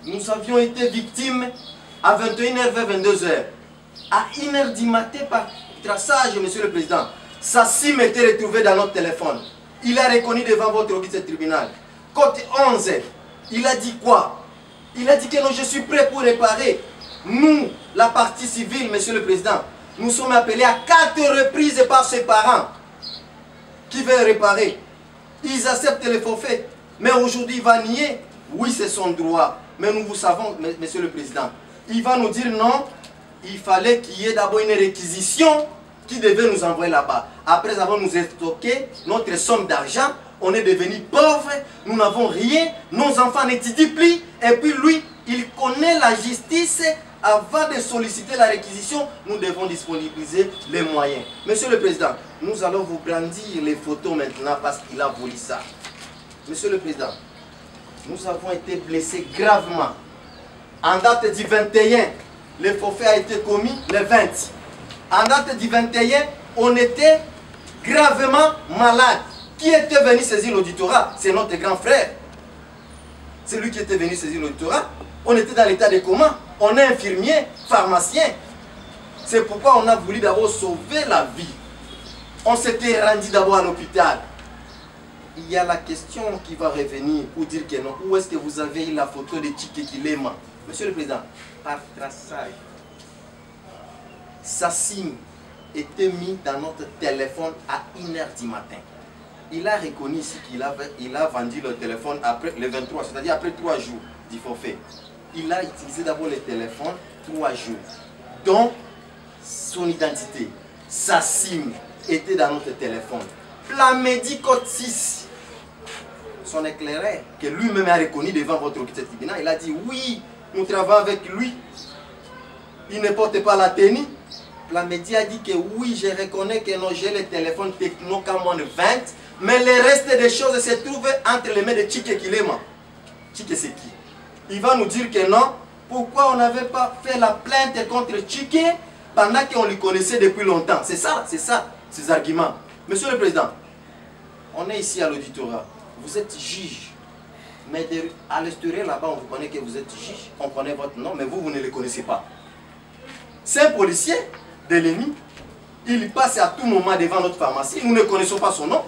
nous avions été victimes à 21h vers 22h. À 1h du matin par traçage, Monsieur le Président, sa SIM était retrouvée dans notre téléphone. Il a reconnu devant votre auditeur tribunal. Côté 11, il a dit quoi? Il a dit que non, je suis prêt pour réparer. Nous, la partie civile, Monsieur le Président, nous sommes appelés à 4 reprises par ses parents qui veulent réparer. Ils acceptent les forfaits. Mais aujourd'hui, il va nier. Oui, c'est son droit. Mais nous vous savons, Monsieur le Président, il va nous dire non. Il fallait qu'il y ait d'abord une réquisition qui devait nous envoyer là-bas. Après avoir nous stocké notre somme d'argent, on est devenu pauvres, nous n'avons rien, nos enfants n'étudient plus, et puis lui, il connaît la justice. Avant de solliciter la réquisition, nous devons disponibiliser les moyens. Monsieur le Président, nous allons vous brandir les photos maintenant parce qu'il a volé ça. Monsieur le Président, nous avons été blessés gravement. En date du 21, le forfait a été commis le 20. En date du 21, on était gravement malade. Qui était venu saisir l'auditorat? C'est notre grand frère. C'est lui qui était venu saisir l'auditorat. On était dans l'état de coma. On est infirmier, pharmacien. C'est pourquoi on a voulu d'abord sauver la vie. On s'était rendu d'abord à l'hôpital. Il y a la question qui va revenir pour dire que non. Où est-ce que vous avez eu la photo de Tchike Kilema? Monsieur le Président, par traçage, sa SIM était mise dans notre téléphone à 1h du matin. Il a reconnu ici qu'il a vendu le téléphone après le 23, c'est-à-dire après 3 jours du forfait. Il a utilisé d'abord le téléphone 3 jours. Donc, son identité, sa SIM était dans notre téléphone. Plamedi Code 6, son éclaireur, que lui-même a reconnu devant votre auditeur tribunal, il a dit oui, nous travaillons avec lui. Il ne porte pas la tenue. Plamedi a dit que oui, je reconnais que non, j'ai le téléphone Techno Camon 20, mais le reste des choses se trouvent entre les mains de Tchike Kilema. Tchike c'est qui? Il va nous dire que non. Pourquoi on n'avait pas fait la plainte contre Tchike pendant qu'on le connaissait depuis longtemps? C'est ça, ces arguments. Monsieur le Président, on est ici à l'auditorat. Vous êtes juge. Mais à l'extérieur là-bas, on vous connaît que vous êtes juge. On connaît votre nom, mais vous ne le connaissez pas. C'est un policier de l'ennemi. Il passe à tout moment devant notre pharmacie. Nous ne connaissons pas son nom.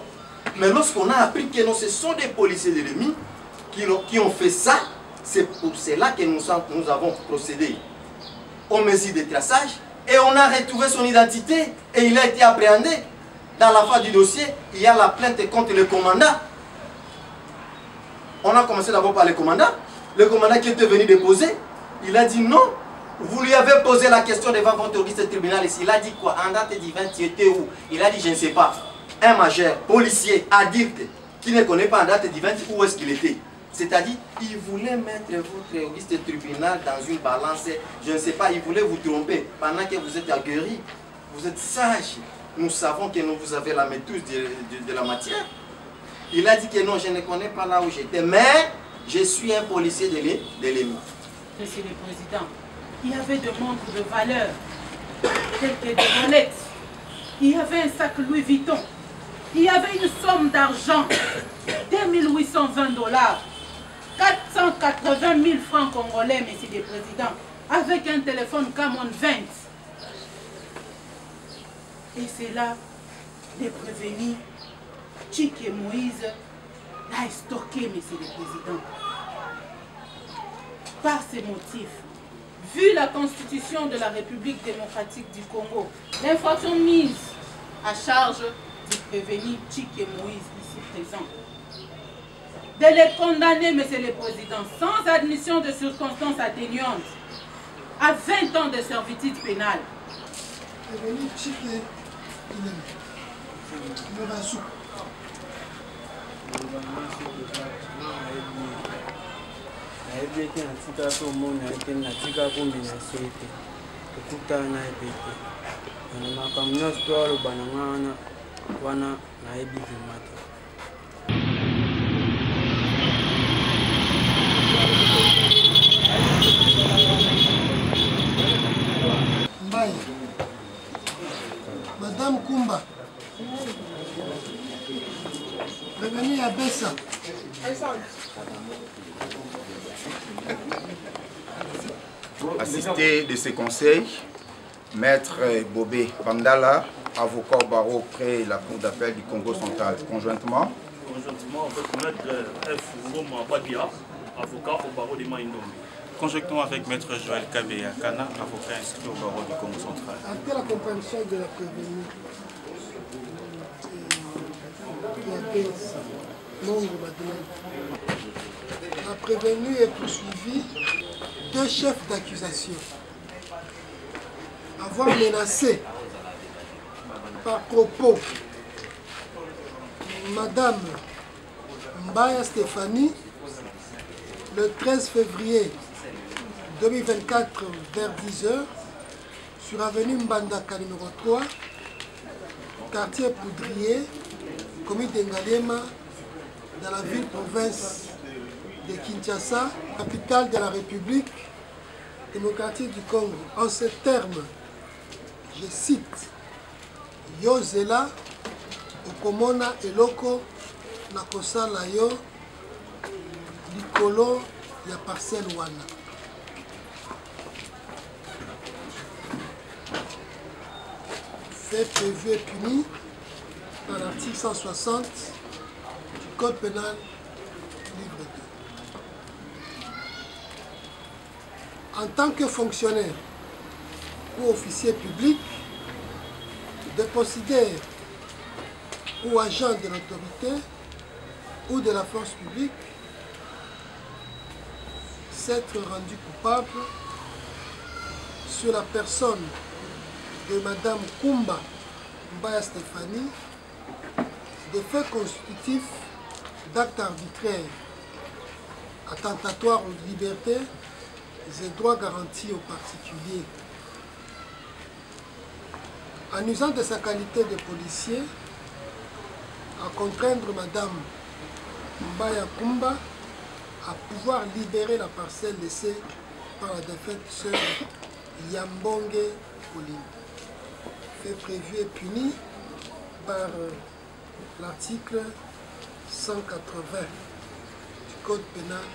Mais lorsqu'on a appris que non, ce sont des policiers de l'ennemi qui ont fait ça, c'est pour cela que nous avons procédé aux mesures de traçage et on a retrouvé son identité et il a été appréhendé. Dans la phase du dossier, il y a la plainte contre le commandant. On a commencé d'abord par le commandant. Le commandant qui était venu déposer, il a dit non. Vous lui avez posé la question devant votre auditeur tribunal ici. Il a dit quoi? En date du 20, tu étais où? Il a dit je ne sais pas. Un majeur, policier, adulte, qui ne connaît pas en date du 20 où est-ce qu'il était. C'est-à-dire, il voulait mettre votre auditeur tribunal dans une balance. Je ne sais pas, il voulait vous tromper. Pendant que vous êtes aguerri, vous êtes sage. Nous savons que vous avez la maîtrise de la matière. Il a dit que non, je ne connais pas là où j'étais, mais je suis un policier de l'ennemi. Monsieur le Président, il y avait des montres de valeur, telles que des Rolex. Il y avait un sac Louis Vuitton. Il y avait une somme d'argent, 2820 $, 480 000 francs congolais, Monsieur le Président, avec un téléphone Camon 20. Et c'est là, les prévenus, Tchike et Moïse, l'a stocké, Monsieur le Président. Par ces motifs, vu la Constitution de la République démocratique du Congo, l'infraction mise à charge du prévenu Tchike et Moïse, ici présent, de les condamner, Monsieur le Président, sans admission de circonstances atténuantes, à 20 ans de servitude pénale. Prévenu Tchike nayebi natika komona ete natika komina so ete tokutana na ye pe te na makambo nyonso to aloba na nga wana nayebi vrima te. Mbaye, Madame Kumba, prévenu à Bessa. Assisté de ces conseils, Maître Bobé Bandala, avocat au barreau près la Cour d'appel du Congo central. Conjointement, avec Maître F. Ngoma Badia, avocat au barreau de Maïndombe. Conjointement avec Maître Joël Kabeya Kana, avocat inscrit au barreau du Congo central. Après la compréhension de la prévenue, la prévenue est poursuivie deux chefs d'accusation. Avoir menacé par propos Madame Mbaya Stéphanie le 13 février 2024 vers 10h sur avenue Mbandaka numéro 3, quartier Poudrier, commune d'Engaliema, dans la ville-province de Kinshasa, capitale de la République démocratique du Congo. En ces termes, je cite, Yozela, Okomona Eloko, Nakosala yo, Likolo, ya parcelle wana. Fait prévu et puni par l'article 160 du Code pénal, livre 2. En tant que fonctionnaire ou officier public, dépositaire ou agent de l'autorité ou de la force publique, s'être rendu coupable sur la personne de Madame Kumba Mbaya Stéphanie de faits constitutifs d'actes arbitraires, attentatoires aux libertés et droits garantis aux particuliers. En usant de sa qualité de policier, à contraindre Madame Mbaya Kumba à pouvoir libérer la parcelle laissée par la défunte sœur Yambonge Pauline. Fait prévu et puni par l'article 180 du Code pénal.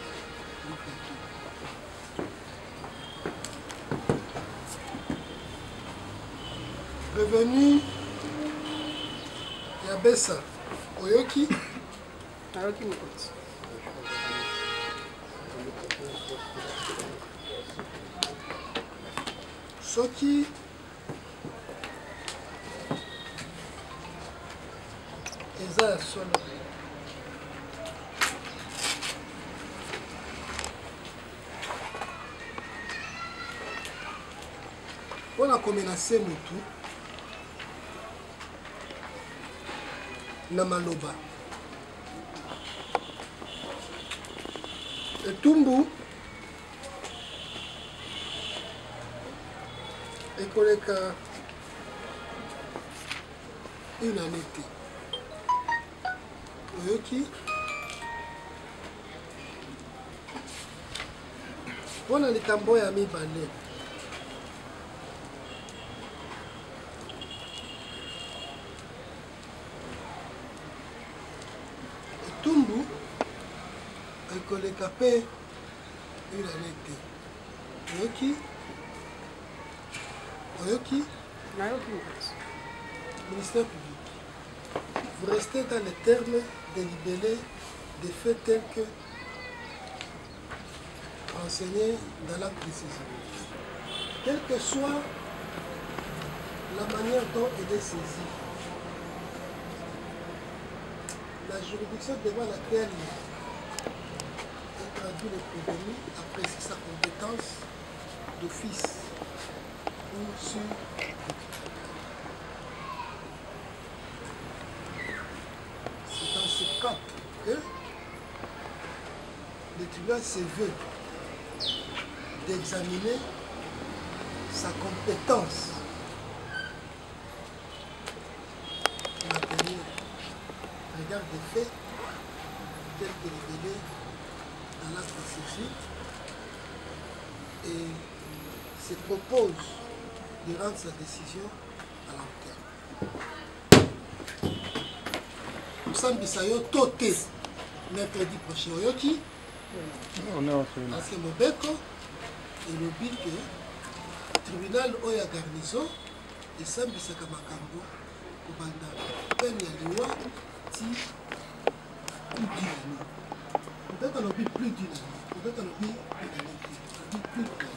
Revenu Yabessa Oyoki. Oyoki Mokoti. Soki eza ya solo. Mpona komenase mutu na maloba. Etumbu ekoleka une année te. Oyoki mpona likambo ya mibale etumbu ekoleka mpe une année te. Oyoki Oyoki ministère public, vous restez dans les termes délibérés des faits tels que renseignés dans l'acte de saisie. Quelle que soit la manière dont elle est saisie, la juridiction devant laquelle est traduit le prévenu apprécie sa compétence d'office ou sur. C'est dans ce cas que le tribunal se veut d'examiner sa compétence en matière regard des faits tels que révélés dans l'acte de saisie et se propose de rendre sa décision à long terme. Sambisayo Toté, mercredi prochain, Oyoki, Ancien Mobeko, elobi ke tribunal oyo ya garnison esambisaka makambo kobanda pene ya liwa ti plus d'une année. Peut-être alobi plus d'une année, peut-être alobi plus d'une année.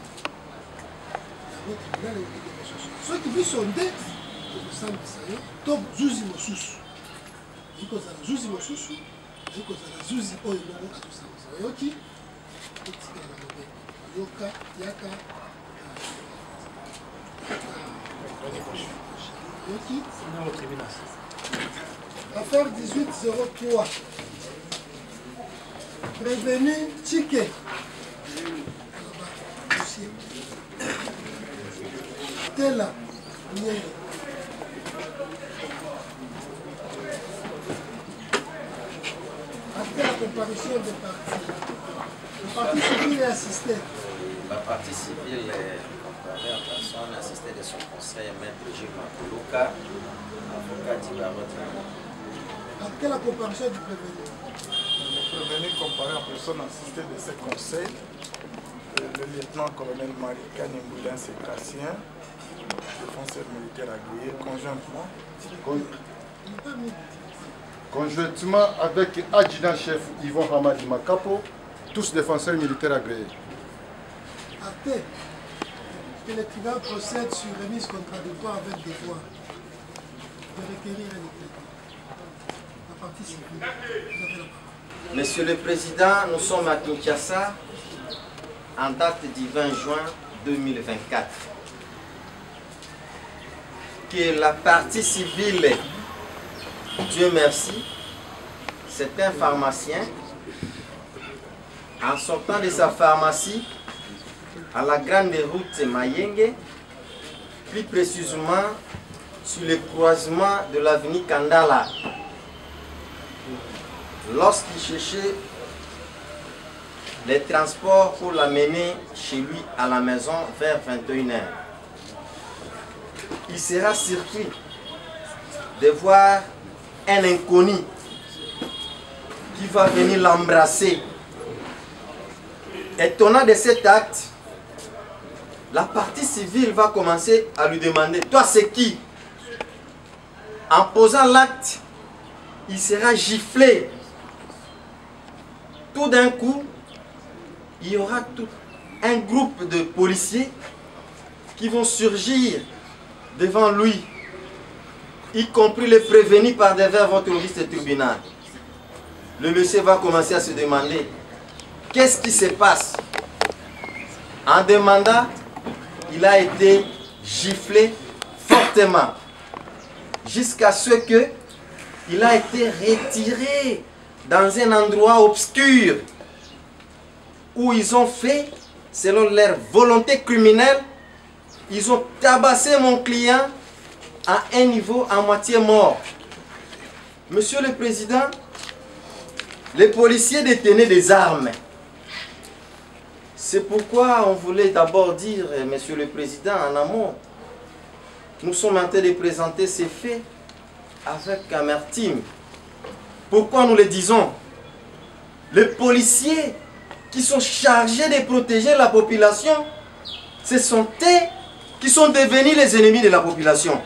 Yango tribunal elobi ke mosusu soki biso nde ekosambisa yo to zuzi mosusu ekozala zuzi mosusu ekozala zuzi oyo bongo azosambisa oyoki etikala na mobeko yoka yaka yoki affaire 1803 prévenu Tchike Tela Nyeri. Après la comparution des partis, le parti civil est assisté. La partie civile est comparée en personne, assistée de son conseil, maître Gilles Makuluka, avocat Tibaro. Après la comparution du prévenu. Le prévenu comparé en personne assistée de ses conseils, le lieutenant-colonel Marika Nimboulin Sécassien, défenseur militaire agréé, conjointement avec adjudant-chef Yvon Hamadi Makapo, tous défenseurs militaires agréés. Acté que le tribunal procède sur remise contradictoire avec devoir de requérir un éclairage. La partie civile, vous avez la parole. Monsieur le Président, nous sommes à Kinshasa en date du 20 juin 2024. Que la partie civile, Dieu merci, c'est un pharmacien. En sortant de sa pharmacie à la grande route Mayenge, plus précisément sur le croisement de l'avenue Kandala, lorsqu'il cherchait les transports pour l'amener chez lui à la maison vers 21h. Il sera surpris de voir un inconnu qui va venir l'embrasser. Étonnant de cet acte, la partie civile va commencer à lui demander « Toi, c'est qui ?» En posant l'acte, il sera giflé. Tout d'un coup, il y aura tout un groupe de policiers qui vont surgir devant lui, y compris les prévenus par devers votre auguste tribunal. Le monsieur va commencer à se demander qu'est-ce qui se passe. En demandant, il a été giflé fortement jusqu'à ce que il a été retiré dans un endroit obscur où ils ont fait, selon leur volonté criminelle, ils ont tabassé mon client à un niveau à moitié mort. Monsieur le Président, les policiers détenaient des armes. C'est pourquoi on voulait d'abord dire, Monsieur le Président, en amont, nous sommes en train de présenter ces faits avec amertume. Pourquoi nous le disons? Les policiers qui sont chargés de protéger la population, ce sont eux qui sont devenus les ennemis de la population.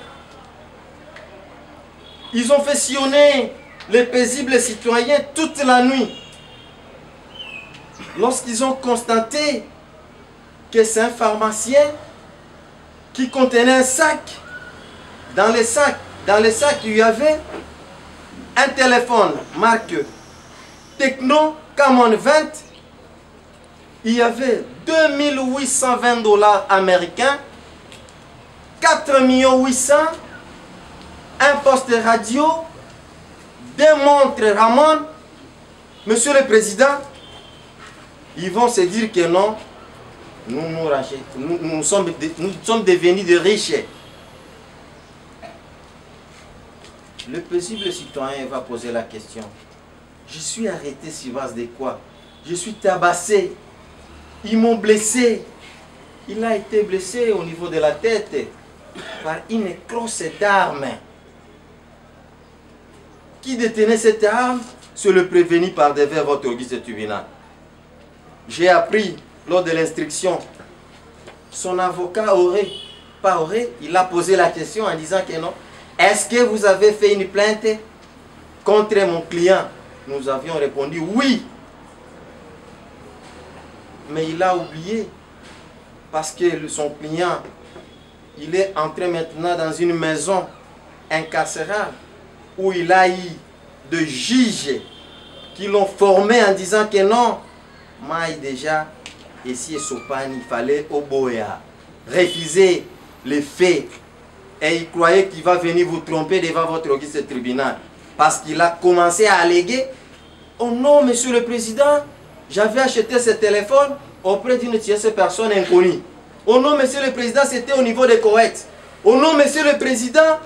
Ils ont fait sillonner les paisibles citoyens toute la nuit. Lorsqu'ils ont constaté que c'est un pharmacien qui contenait un sac, dans le sac il y avait un téléphone marque Techno Camon 20, il y avait 2820 $ américains, 4 800 000, un poste radio, 2 montres Ramon. Monsieur le Président, ils vont se dire que non, nous sommes devenus de riches. Le paisible citoyen va poser la question. Je suis arrêté sur base de quoi? Je suis tabassé. Ils m'ont blessé. Il a été blessé au niveau de la tête par une crosse d'arme. Qui détenait cette arme? C'est le prévenu par devers votre auguste tribunal. J'ai appris lors de l'instruction son avocat il a posé la question en disant que non. Est-ce que vous avez fait une plainte contre mon client? Nous avions répondu oui. Mais il a oublié parce que son client, il est entré maintenant dans une maison incarcérale où il a eu de juges qui l'ont formé en disant que non, moi déjà, ici et Sopani, il fallait au Boya refuser les faits. Et il croyait qu'il va venir vous tromper devant votre registre tribunal. Parce qu'il a commencé à alléguer. Oh non, monsieur le président, j'avais acheté ce téléphone auprès d'une tierce personne inconnue. Oh non, monsieur le président, c'était au niveau des Koweït. Oh non, monsieur le président,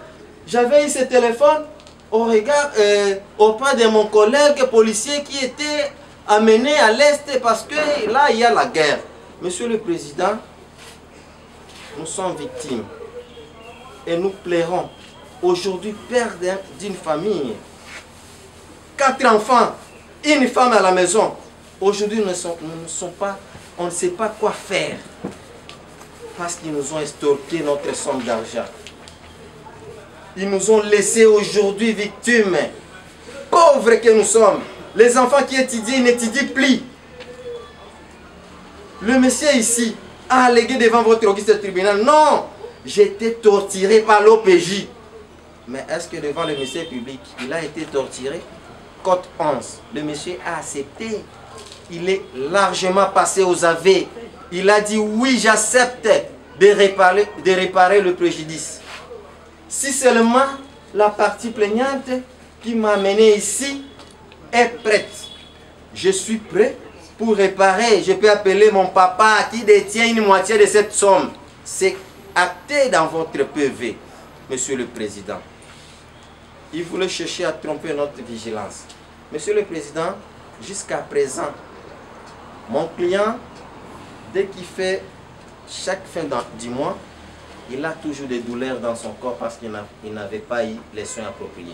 j'avais eu ce téléphone auprès de mon collègue policier qui était amené à l'Est parce que là, il y a la guerre. Monsieur le président, nous sommes victimes. Et nous plairons. Aujourd'hui, père d'une famille, 4 enfants, une femme à la maison. Aujourd'hui, on ne sait pas quoi faire. Parce qu'ils nous ont extorqué notre somme d'argent. Ils nous ont laissés aujourd'hui victimes. Pauvres que nous sommes. Les enfants qui étudient, ils n'étudient plus. Le monsieur ici a allégué devant votre registre tribunal. Non! J'étais torturé par l'OPJ. Mais est-ce que devant le monsieur public, il a été torturé? Code 11. Le monsieur a accepté. Il est largement passé aux aveux. Il a dit oui, j'accepte de réparer le préjudice. Si seulement la partie plaignante qui m'a amené ici est prête. Je suis prêt pour réparer. Je peux appeler mon papa qui détient une moitié de cette somme. C'est acté dans votre PV, monsieur le président. Il voulait chercher à tromper notre vigilance. Monsieur le président, jusqu'à présent, mon client, dès qu'il fait chaque fin du mois, il a toujours des douleurs dans son corps parce qu'il n'avait pas eu les soins appropriés.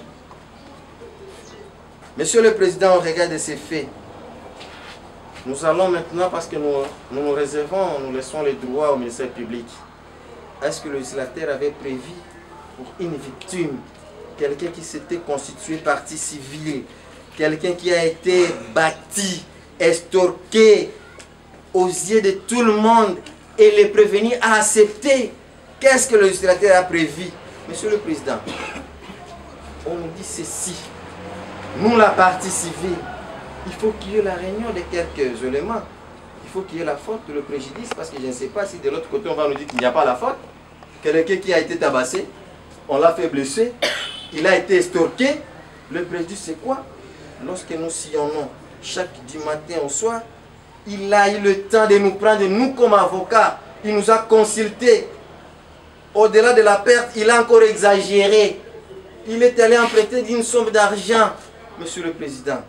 Monsieur le président, au regard de ces faits, nous allons maintenant, parce que nous réservons, nous laissons les droits au ministère public. Est-ce que le législateur avait prévu pour une victime, quelqu'un qui s'était constitué partie civile, quelqu'un qui a été bâti, extorqué aux yeux de tout le monde et les prévenir à accepter? Qu'est-ce que le législateur a prévu? Monsieur le président, on nous dit ceci. Nous, la partie civile, il faut qu'il y ait la réunion de quelques éléments. Il faut qu'il y ait la faute, le préjudice, parce que je ne sais pas si de l'autre côté on va nous dire qu'il n'y a pas la faute. Quelqu'un qui a été tabassé, on l'a fait blesser, il a été extorqué. Le préjudice, c'est quoi? Lorsque nous sillonnons chaque du matin au soir, il a eu le temps de nous prendre, nous comme avocats. Il nous a consultés. Au-delà de la perte, il a encore exagéré. Il est allé emprunter d'une somme d'argent. Monsieur le Président,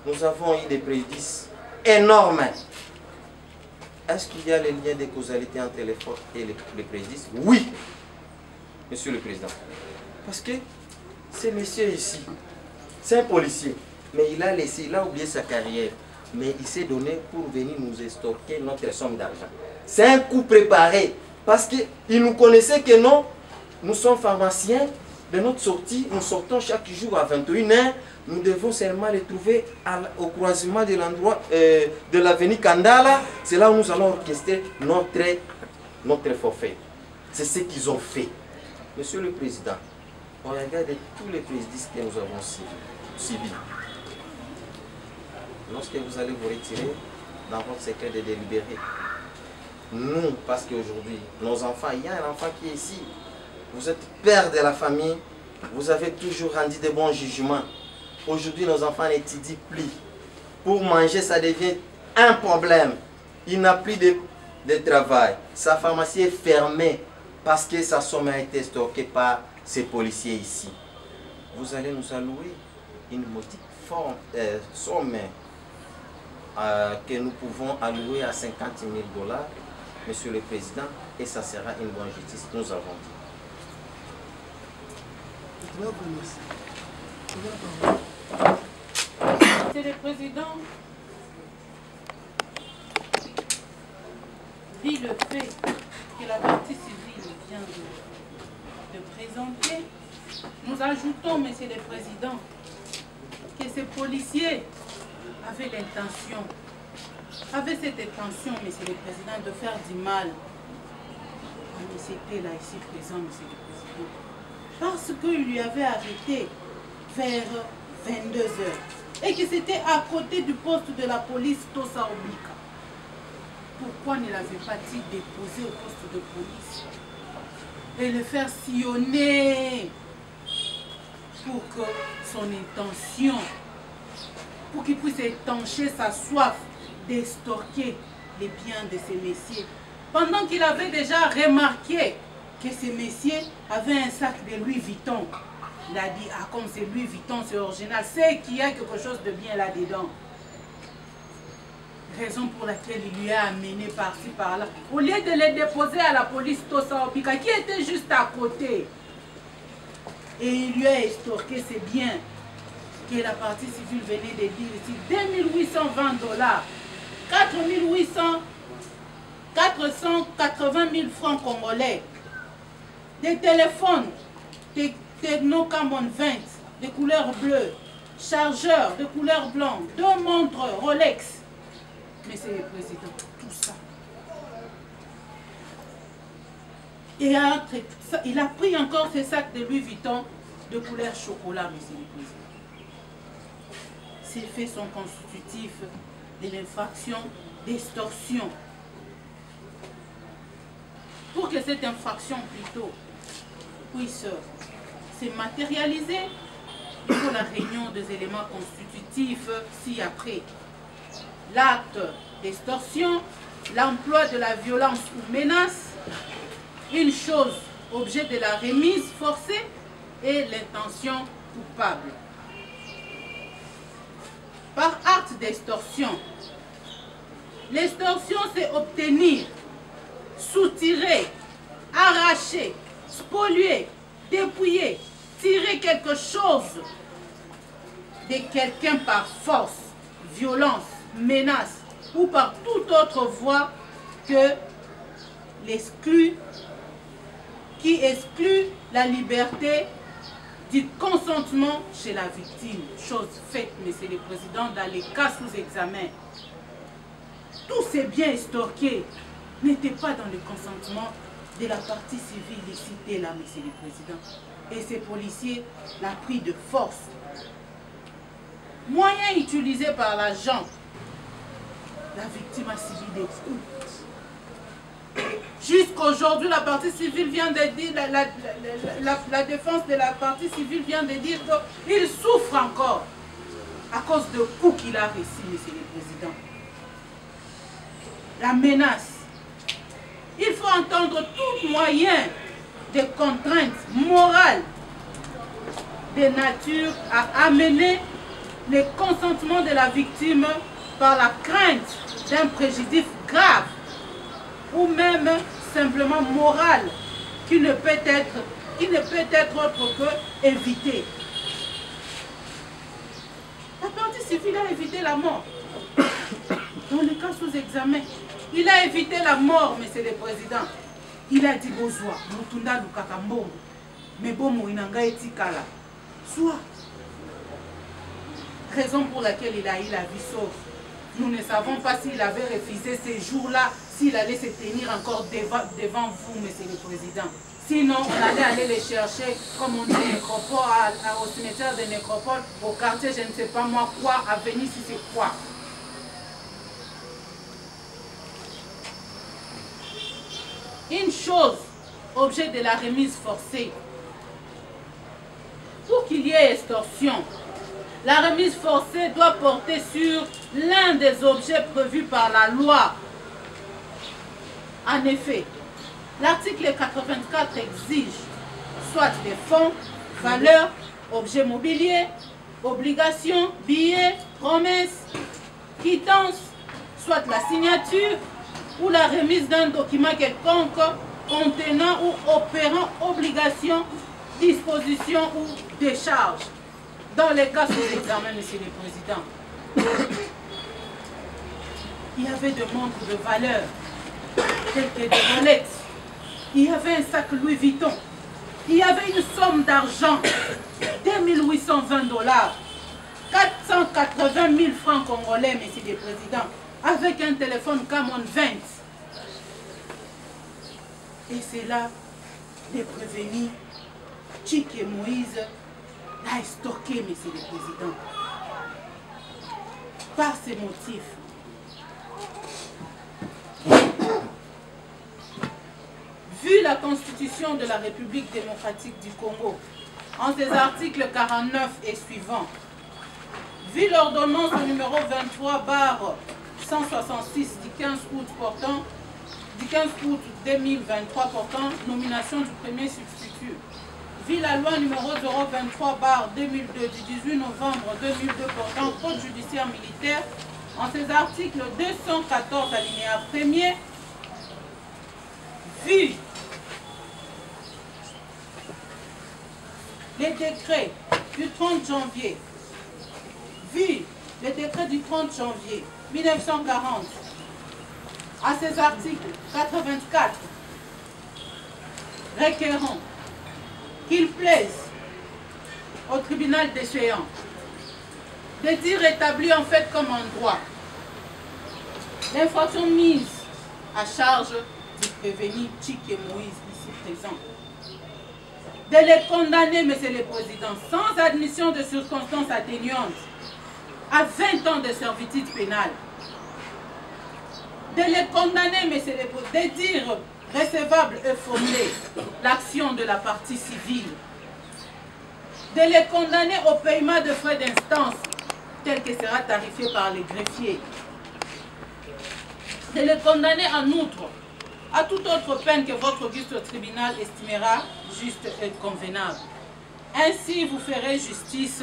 nous avons eu des préjudices énormes. Est-ce qu'il y a les liens de causalité entre les fautes et les préjudices? Oui, Monsieur le Président. Parce que ce monsieur ici, c'est un policier, mais il a oublié sa carrière. Mais il s'est donné pour venir nous extorquer notre somme d'argent. C'est un coup préparé. Parce qu'il nous connaissait que non, nous sommes pharmaciens. De notre sortie, nous sortons chaque jour à 21 h. Nous devons seulement les trouver au croisement de l'endroit de l'avenue Kandala. C'est là où nous allons orchestrer notre forfait. C'est ce qu'ils ont fait. Monsieur le Président, on regarde tous les préjudices que nous avons subis. Lorsque vous allez vous retirer dans votre secret de délibérer, nous, parce qu'aujourd'hui, nos enfants, il y a un enfant qui est ici, vous êtes père de la famille, vous avez toujours rendu de bons jugements. Aujourd'hui, nos enfants n'étudient plus. Pour manger, ça devient un problème. Il n'a plus de travail. Sa pharmacie est fermée parce que sa somme a été stockée par ces policiers ici. Vous allez nous allouer une modique somme que nous pouvons allouer à 50 000 $, Monsieur le Président, et ça sera une bonne justice, nous avons dit. Monsieur le Président, Vu le fait que la partie civile vient de présenter, nous ajoutons, Monsieur le Président, que ces policiers avaient cette intention, Monsieur le Président, de faire du mal à M. Tella ici présent, Monsieur le Président. Parce qu'il lui avait arrêté vers 22 h et que c'était à côté du poste de la police Tosa Obika. Pourquoi ne l'avait pas-il déposé au poste de police et le faire sillonner pour que son intention, pour qu'il puisse étancher sa soif d'extorquer les biens de ces messieurs, pendant qu'il avait déjà remarqué que ces messieurs avaient un sac de Louis Vuitton. Il a dit, ah, comme c'est Louis Vuitton, c'est original, c'est qu'il y a quelque chose de bien là-dedans. Raison pour laquelle il lui a amené par-ci, par-là. Au lieu de les déposer à la police Tosa Obika, qui était juste à côté. Et il lui a extorqué ces biens que la partie civile venait de dire ici. 2820 $, 480 000 francs congolais. Des téléphones, des Techno Camon 20, de couleur bleue, chargeurs de couleur blanche, 2 montres Rolex. Monsieur le Président, tout ça. Et entre ça, il a pris encore ces sacs de Louis Vuitton de couleur chocolat, Monsieur le Président. Ces faits sont constitutifs de l'infraction d'extorsion. Pour que cette infraction plutôt puisse se matérialiser, il faut la réunion des éléments constitutifs ci-après. L'acte d'extorsion, l'emploi de la violence ou menace, une chose, objet de la remise forcée et l'intention coupable. Par acte d'extorsion, l'extorsion c'est obtenir, soutirer, arracher, spolier, dépouiller, tirer quelque chose de quelqu'un par force, violence, menace ou par toute autre voie que l'exclut, qui exclut la liberté du consentement chez la victime. Chose faite, Monsieur le Président, dans les cas sous examen. Tous ces biens extorqués n'étaient pas dans le consentement de la partie civile ici, là, Monsieur le Président. Et ces policiers l'ont pris de force. Moyen utilisé par l'agent, la victime a subi des coups. Jusqu'aujourd'hui, la partie civile vient de dire, la défense de la partie civile vient de dire qu'il souffre encore à cause de coups qu'il a reçus, Monsieur le Président. La menace. Il faut entendre tout moyen de contraintes morales de nature à amener le consentement de la victime par la crainte d'un préjudice grave ou même simplement moral qui ne peut être autre que évité. La partie civile a évité la mort. Dans le cas sous examen, il a évité la mort, Monsieur le Président. Il a dit Bozwa, Mutunda Lukaka Mbongo, mais Bomo Inanga Etikala. Soit. Raison pour laquelle il a eu la vie sauve. Nous ne savons pas s'il avait refusé ces jours-là, s'il allait se tenir encore devant vous, Monsieur le Président. Sinon, on allait aller les chercher, comme on dit, au cimetière de Nécropole, au quartier, je ne sais pas moi quoi, à venir si c'est quoi. Une chose, objet de la remise forcée. Pour qu'il y ait extorsion, la remise forcée doit porter sur l'un des objets prévus par la loi. En effet, l'article 84 exige soit des fonds, valeurs, objets mobiliers, obligations, billets, promesses, quittances, soit la signature ou la remise d'un document quelconque contenant ou opérant obligation, disposition ou décharge. Dans les cas sous examen, Monsieur le Président, il y avait des montres de valeur tels que des Rolex. Il y avait un sac Louis Vuitton. Il y avait une somme d'argent, 2820 $, 480 000 francs congolais, Monsieur le Président, avec un téléphone Camon 20. Et c'est là, les prévenus, Tchik et Moïse, l'a stocké, Monsieur le Président. Par ces motifs, vu la Constitution de la République démocratique du Congo, en ses articles 49 et suivants, vu l'ordonnance numéro 23/166 du 15 août 2023 portant nomination du premier substitut, vu la loi numéro 023/2002 du 18 novembre 2002 portant code judiciaire militaire, en ses articles 214 alinéa 1er, vu les décrets du 30 janvier, vu les décrets du 30 janvier 1940, à ses articles 84, requérant qu'il plaise au tribunal déchéant de dire établi en fait comme un droit l'infraction mise à charge du prévenu Tchik et Moïse ici présent, de les condamner, Monsieur le Président, sans admission de circonstances atténuantes, à 20 ans de servitude pénale. De les condamner, Monsieur le Président, de dire recevable et fondé l'action de la partie civile. De les condamner au paiement de frais d'instance, tel que sera tarifié par les greffiers. De les condamner en outre à toute autre peine que votre auguste tribunal estimera juste et convenable. Ainsi, vous ferez justice,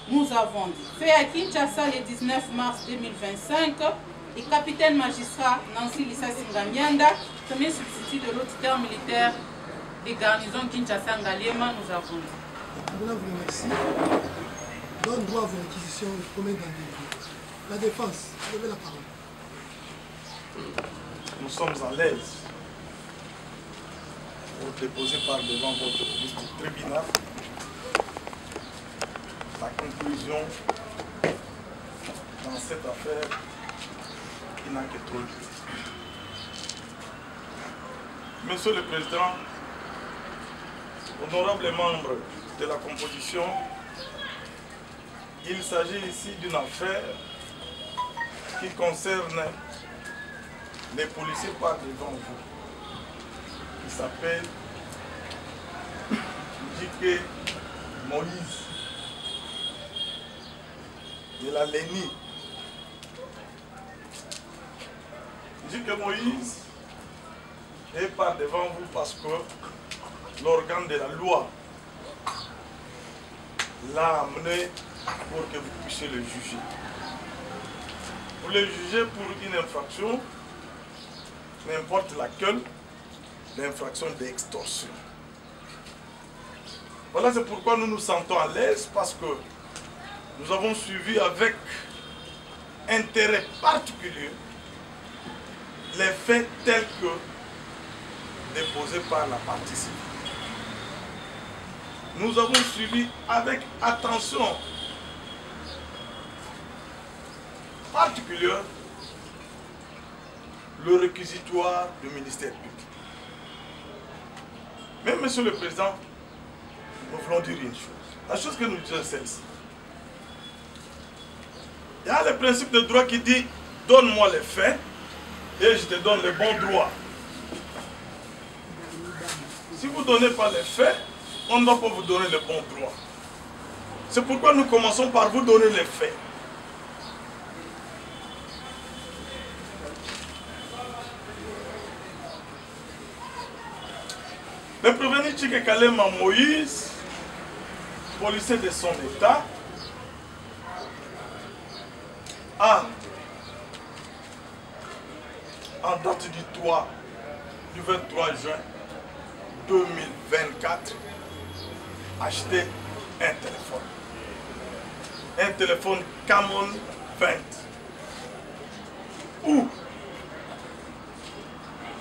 nous avons dit. Fait à Kinshasa le 19 mars 2025, et capitaine magistrat Nancy Lissa Singamianda, premier substitut de l'auditeur militaire des garnisons Kinshasa-Ngaliema, nous avons dit. Je vous remercie. Donne droit à vos réquisitions, combien d'années? La défense, vous avez la parole. Nous sommes à l'aise pour déposer par devant votre auguste tribunal la conclusion dans cette affaire qui n'a que trop lieu. Monsieur le Président, honorables membres de la composition, il s'agit ici d'une affaire qui concerne les policiers par devant vous, qui s'appelle Tchik Moïse de la Lénie. Tchik Moïse est par devant vous parce que l'organe de la loi l'a amené pour que vous puissiez le juger. Pour le juger pour une infraction, n'importe laquelle, l'infraction d'extorsion. Voilà, c'est pourquoi nous nous sentons à l'aise, parce que nous avons suivi avec intérêt particulier les faits tels que déposés par la partie civile. Nous avons suivi avec attention particulière le réquisitoire du ministère public. Mais, Monsieur le Président, nous voulons dire une chose. La chose que nous disons, c'est celle-ci. Il y a le principe de droit qui dit « Donne-moi les faits et je te donne les bons droits ». Si vous ne donnez pas les faits, on ne va pas vous donner les bons droits. C'est pourquoi nous commençons par vous donner les faits. Le prévenu Tchik Kalema Moïse, policier de son état, a, en date du 23 juin 2024, acheté un téléphone. Un téléphone Camon 20. Où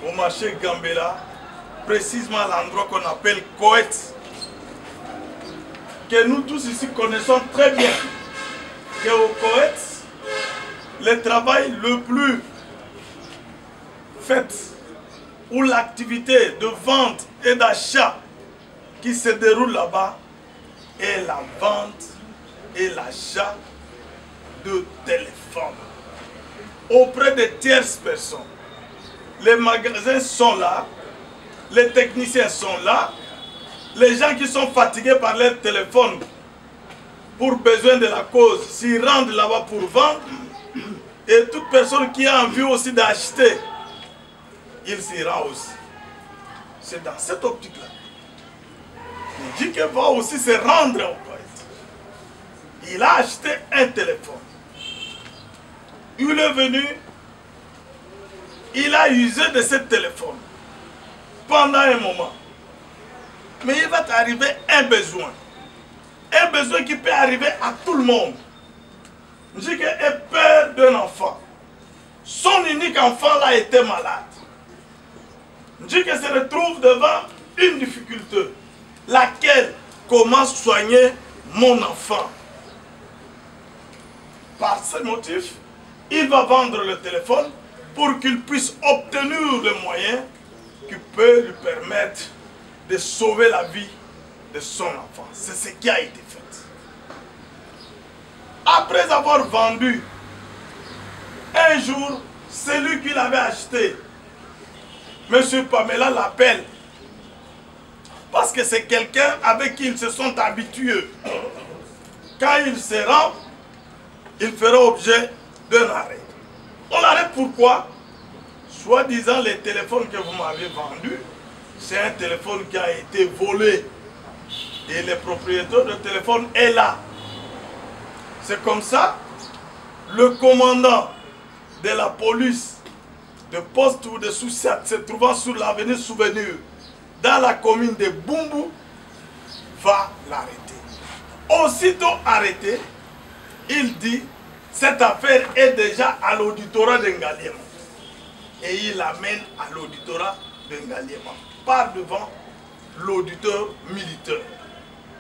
au marché Gambela, précisément à l'endroit qu'on appelle Koweït, que nous tous ici connaissons très bien, qu'au Koweït, le travail le plus fait, ou l'activité de vente et d'achat qui se déroule là-bas, est la vente et l'achat de téléphones auprès de tierces personnes. Les magasins sont là, les techniciens sont là, les gens qui sont fatigués par leur téléphone pour besoin de la cause s'y rendent là-bas pour vendre, et toute personne qui a envie aussi d'acheter, il s'y rend aussi. C'est dans cette optique-là. Il dit qu'il va aussi se rendre au Koweït. Il a acheté un téléphone. Il est venu, il a usé de ce téléphone pendant un moment. Mais il va t'arriver un besoin. Un besoin qui peut arriver à tout le monde. Je dis qu'il est père d'un enfant. Son unique enfant là était malade. Je dis qu'il se retrouve devant une difficulté. Laquelle? Comment soigner mon enfant? Par ce motif, il va vendre le téléphone pour qu'il puisse obtenir le moyen qui peut lui permettre de sauver la vie de son enfant. C'est ce qui a été fait. Après avoir vendu, un jour, celui qui l'avait acheté, M. Pamela l'appelle, parce que c'est quelqu'un avec qui ils se sont habitués. Quand il se rend, il fera objet d'un arrêt. On l'arrête pourquoi? Soi-disant, les téléphones que vous m'avez vendus, c'est un téléphone qui a été volé. Et le propriétaire du téléphone est là. C'est comme ça, le commandant de la police de poste ou de Soussiat se trouvant sur l'avenue Souvenir, dans la commune de Bumbu, va l'arrêter. Aussitôt arrêté, il dit, cette affaire est déjà à l'auditorat d'Ngaliema. Et il l'amène à l'auditorat d'Ngaliema, par devant l'auditeur militaire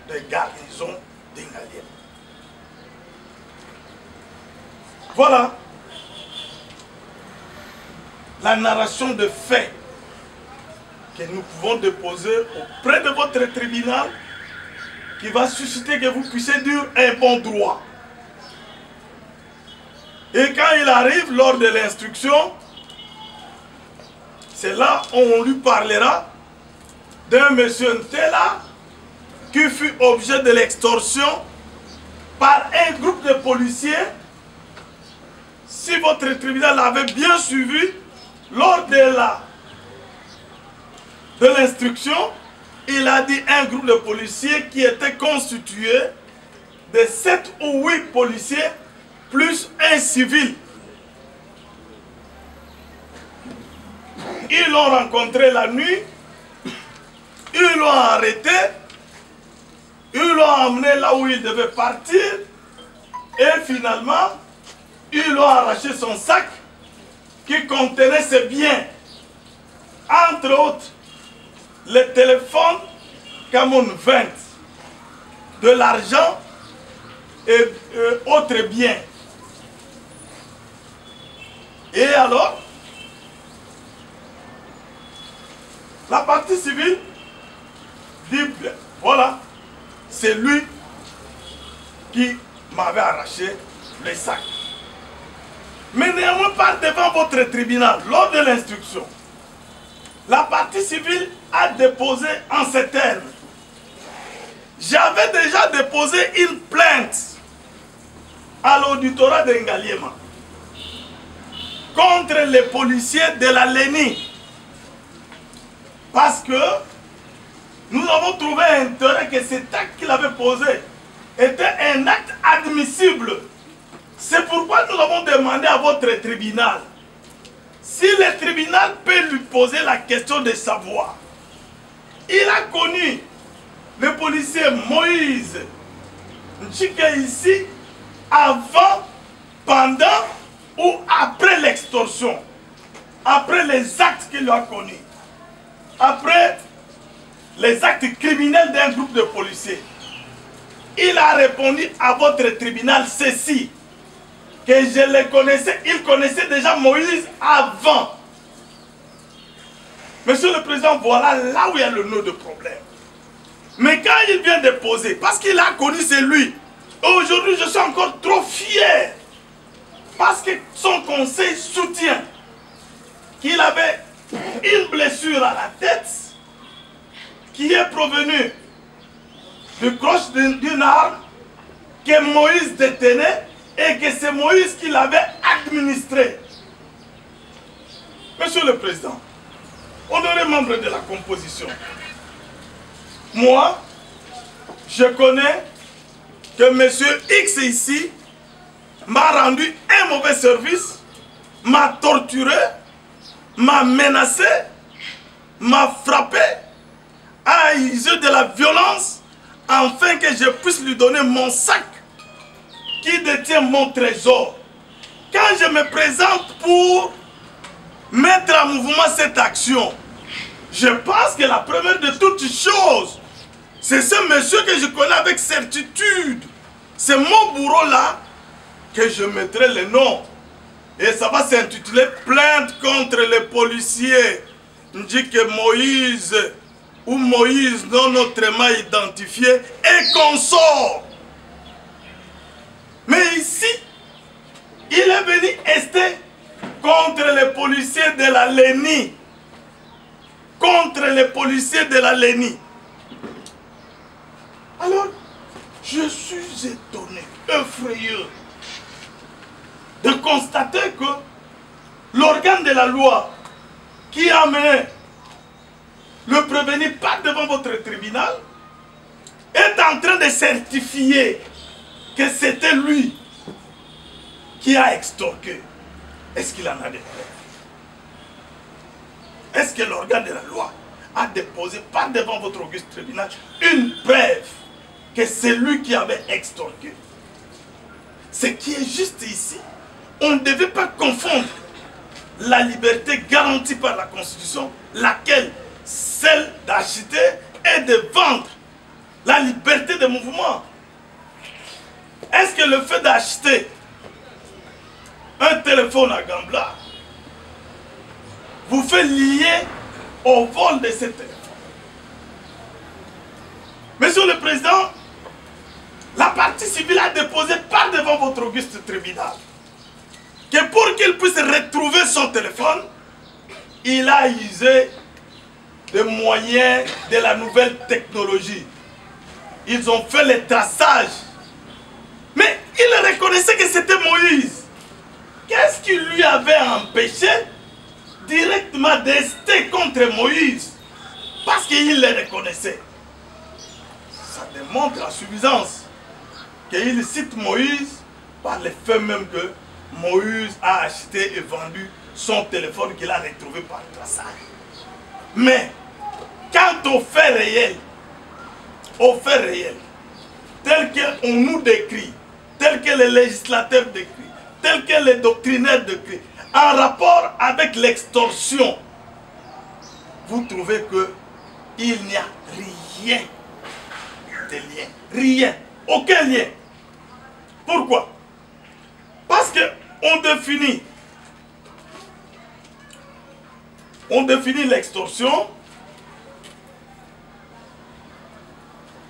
de garnison d'Ngaliema. Voilà la narration de faits que nous pouvons déposer auprès de votre tribunal qui va susciter que vous puissiez dire un bon droit. Et quand il arrive lors de l'instruction, c'est là où on lui parlera d'un monsieur Ntela qui fut objet de l'extorsion par un groupe de policiers. Si votre tribunal l'avait bien suivi, lors de l'instruction, il a dit un groupe de policiers qui était constitué de 7 ou 8 policiers plus un civil. Ils l'ont rencontré la nuit, ils l'ont arrêté, ils l'ont emmené là où il devait partir et finalement, ils l'ont arraché son sac qui contenait ses biens. Entre autres, le téléphone Camon 20, de l'argent et autres biens. Et alors, la partie civile dit, voilà, c'est lui qui m'avait arraché les sacs. Mais néanmoins, pas devant votre tribunal, lors de l'instruction, la partie civile a déposé en ces termes. J'avais déjà déposé une plainte à l'auditorat d'Ngaliema contre les policiers de la LENI. Parce que nous avons trouvé intérêt que cet acte qu'il avait posé était un acte admissible. C'est pourquoi nous avons demandé à votre tribunal si le tribunal peut lui poser la question de savoir. Il a connu le policier Moïse Nchike ici avant, pendant ou après l'extorsion. après les actes qu'il a connus, après les actes criminels d'un groupe de policiers, il a répondu à votre tribunal ceci, que je le connaissais, il connaissait déjà Moïse avant. Monsieur le Président, voilà là où il y a le nœud de problème. Mais quand il vient déposer, parce qu'il a connu c'est lui, aujourd'hui je suis encore trop fier, parce que son conseil soutient qu'il avait une blessure à la tête qui est provenue du croche d'une arme que Moïse détenait et que c'est Moïse qui l'avait administré. Monsieur le Président, honoré membre de la composition, moi, je connais que monsieur X ici m'a rendu un mauvais service, m'a torturé, m'a menacé, m'a frappé, a usé de la violence afin que je puisse lui donner mon sac qui détient mon trésor. Quand je me présente pour mettre en mouvement cette action, je pense que la première de toutes choses, c'est ce monsieur que je connais avec certitude. C'est mon bourreau là que je mettrai le nom. Et ça va s'intituler plainte contre les policiers. On dit que Moïse ou Moïse non autrement identifié et consort. Mais ici, il est venu ester contre les policiers de la LENI. Contre les policiers de la LENI. Alors, je suis étonné, effrayé de constater que l'organe de la loi qui a amené le prévenu pas devant votre tribunal est en train de certifier que c'était lui qui a extorqué. Est-ce qu'il en a des preuves? Est-ce que l'organe de la loi a déposé pas devant votre auguste tribunal une preuve que c'est lui qui avait extorqué? Ce qui est juste ici, on ne devait pas confondre la liberté garantie par la Constitution, laquelle celle d'acheter et de vendre, la liberté de mouvement. Est-ce que le fait d'acheter un téléphone à Gambla vous fait lier au vol de ce téléphone? Monsieur le Président, la partie civile a déposé par devant votre auguste tribunal que pour qu'il puisse retrouver son téléphone, il a usé des moyens de la nouvelle technologie. Ils ont fait le traçage. Mais il reconnaissait que c'était Moïse. Qu'est-ce qui lui avait empêché directement d'ester contre Moïse? Parce qu'il le reconnaissait. Ça démontre la suffisance qu'il cite Moïse par le fait même que Moïse a acheté et vendu son téléphone qu'il a retrouvé par traçage. Mais quant aux faits réels, tels qu'on nous décrit, tels que les législateurs décrivent, tels que les doctrinaires décrivent, en rapport avec l'extorsion, vous trouvez qu'il n'y a rien de lien. Rien. Aucun lien. Pourquoi? Parce qu'on définit l'extorsion.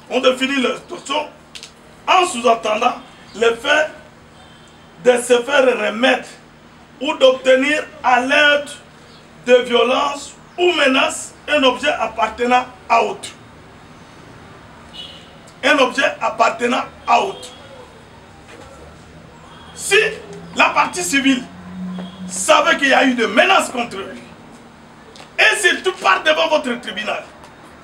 On définit l'extorsion en sous-entendant le fait de se faire remettre ou d'obtenir à l'aide de violence ou menace un objet appartenant à autre. Un objet appartenant à autre. Si la partie civile savait qu'il y a eu des menaces contre lui, et s'il tout part devant votre tribunal,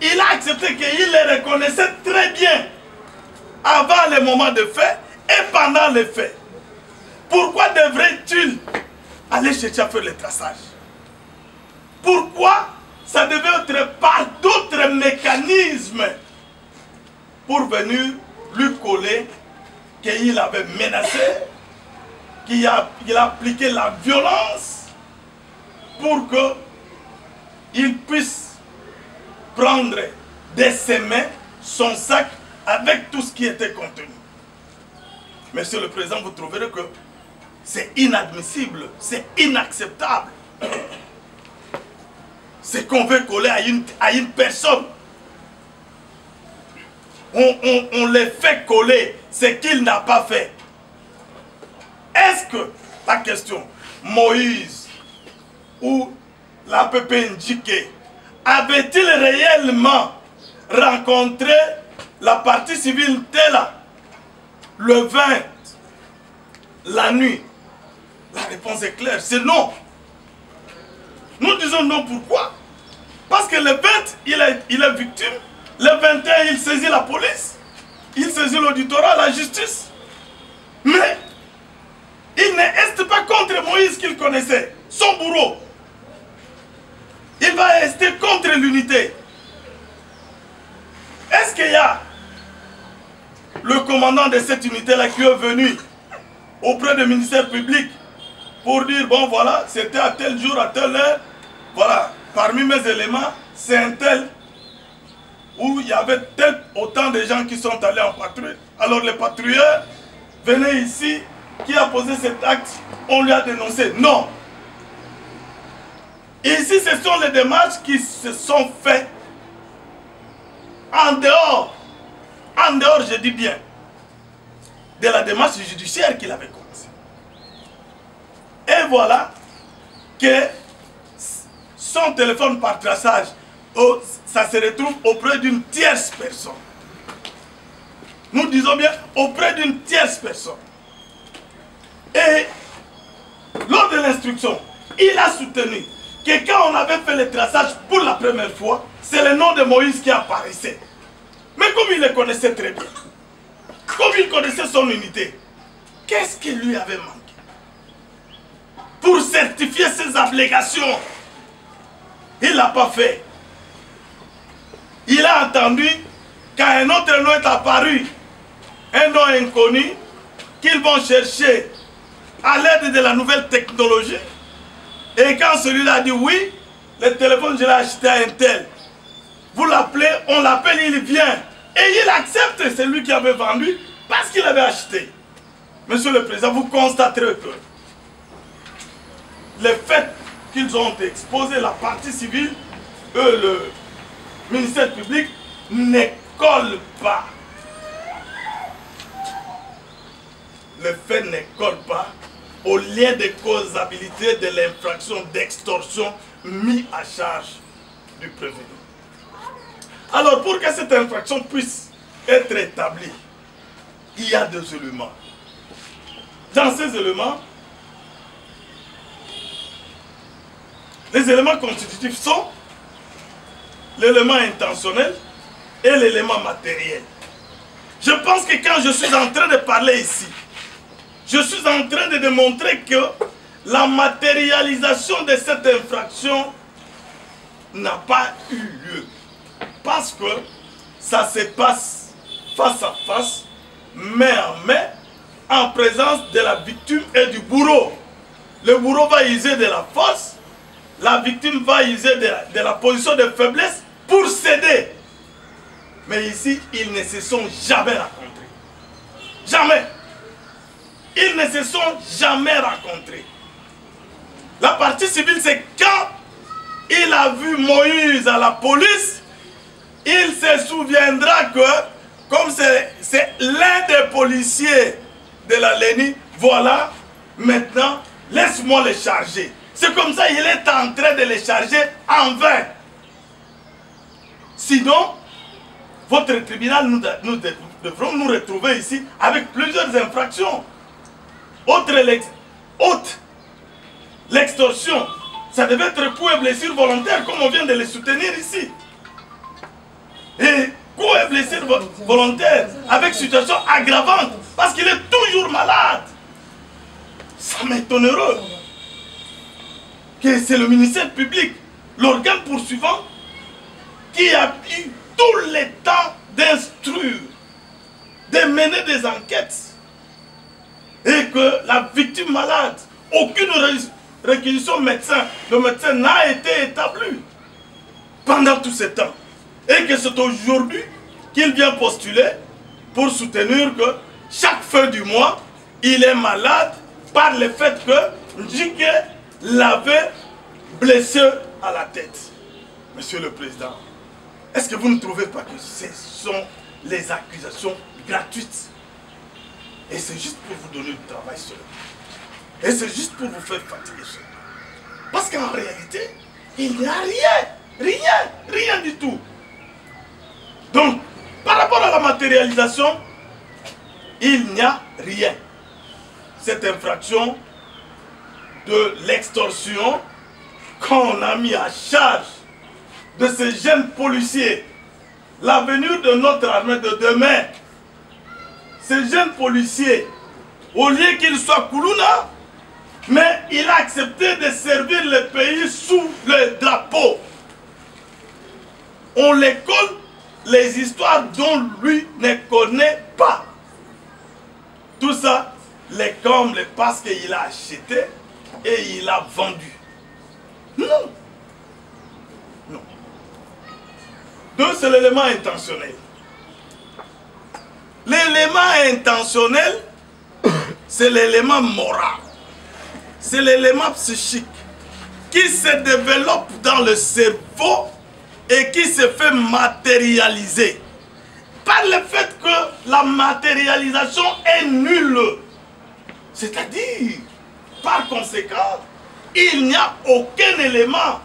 il a accepté qu'il les reconnaissait très bien avant le moment de fait et pendant les faits. Pourquoi devrait-il aller chercher à faire le traçage? Pourquoi ça devait être par d'autres mécanismes pour venir lui coller qu'il avait menacé, qu'il a appliqué la violence pour qu'il puisse prendre de ses mains son sac avec tout ce qui était contenu. Monsieur le Président, vous trouverez que c'est inadmissible, c'est inacceptable. C'est qu'on veut coller à une personne. On les fait coller ce qu'il n'a pas fait. Est-ce que, la question, Moïse ou la PP Ndjike avait-il réellement rencontré la partie civile Tela le 20, la nuit? La réponse est claire, c'est non. Nous disons non, pourquoi? Parce que le 20, il est victime. Le 21, il saisit la police. Il saisit l'auditorat, la justice. Mais il n'est pas contre Moïse qu'il connaissait, son bourreau. Il va rester contre l'unité. Est-ce qu'il y a le commandant de cette unité-là qui est venu auprès du ministère public pour dire, bon voilà, c'était à tel jour, à telle heure, voilà, parmi mes éléments, c'est un tel où il y avait autant de gens qui sont allés en patrouille. Alors les patrouilleurs venaient ici, qui a posé cet acte, on lui a dénoncé. Non. Ici, ce sont les démarches qui se sont faites en dehors, je dis bien, de la démarche judiciaire qu'il avait commencé. Et voilà que son téléphone par traçage, ça se retrouve auprès d'une tierce personne. Nous disons bien auprès d'une tierce personne. Et lors de l'instruction, il a soutenu que quand on avait fait le traçage pour la première fois, c'est le nom de Moïse qui apparaissait. Mais comme il le connaissait très bien, comme il connaissait son unité, qu'est-ce qui lui avait manqué pour certifier ses abnégations? Il ne l'a pas fait. Il a entendu qu'un autre nom est apparu, un nom inconnu, qu'ils vont chercher à l'aide de la nouvelle technologie. Et quand celui-là a dit oui, le téléphone, je l'ai acheté à un tel. Vous l'appelez, on l'appelle, il vient. Et il accepte, c'est lui qui avait vendu parce qu'il avait acheté. Monsieur le Président, vous constaterez que le fait qu'ils ont exposé la partie civile, le ministère public, ne colle pas. Le fait ne colle pas au lien de causabilité de l'infraction d'extorsion mis à charge du prévenu. Alors, pour que cette infraction puisse être établie, il y a deux éléments. Dans ces éléments, les éléments constitutifs sont l'élément intentionnel et l'élément matériel. Je pense que quand je suis en train de parler ici, je suis en train de démontrer que la matérialisation de cette infraction n'a pas eu lieu. Parce que ça se passe face à face, main en main, en présence de la victime et du bourreau. Le bourreau va user de la force, la victime va user de la position de faiblesse pour céder. Mais ici, ils ne se sont jamais rencontrés. Jamais. Ils ne se sont jamais rencontrés. La partie civile, c'est quand il a vu Moïse à la police, il se souviendra que, comme c'est l'un des policiers de la LENI, voilà, maintenant, laisse-moi le charger. C'est comme ça qu'il est en train de le charger en vain. Sinon, votre tribunal, nous devrons nous retrouver ici avec plusieurs infractions. Outre l'extorsion, ça devait être coup et blessure volontaire, comme on vient de les soutenir ici. Et coup et blessure volontaire avec situation aggravante, parce qu'il est toujours malade. Ça m'étonnerait que c'est le ministère public, l'organe poursuivant, qui a eu tout le temps d'instruire, de mener des enquêtes, et que la victime malade, réquisition médecin, le médecin n'a été établi pendant tout ce temps. Et que c'est aujourd'hui qu'il vient postuler pour soutenir que chaque fin du mois, il est malade par le fait que Ndjike l'avait blessé à la tête. Monsieur le Président, est-ce que vous ne trouvez pas que ce sont les accusations gratuites? Et c'est juste pour vous donner du travail seulement. Et c'est juste pour vous faire fatiguer seulement. Parce qu'en réalité, il n'y a rien du tout. Donc, par rapport à la matérialisation, il n'y a rien. Cette infraction de l'extorsion qu'on a mis à charge de ces jeunes policiers, l'avenir de notre armée de demain, ces jeunes policiers, au lieu qu'ils soient Koulouna, mais il a accepté de servir le pays sous le drapeau. On les colle les histoires dont lui ne connaît pas. Tout ça, les combles parce qu'il a acheté et il a vendu. Non. Non. Deux, c'est l'élément intentionnel. L'élément intentionnel, c'est l'élément moral. C'est l'élément psychique qui se développe dans le cerveau et qui se fait matérialiser. Par le fait que la matérialisation est nulle. C'est-à-dire, par conséquent, il n'y a aucun élément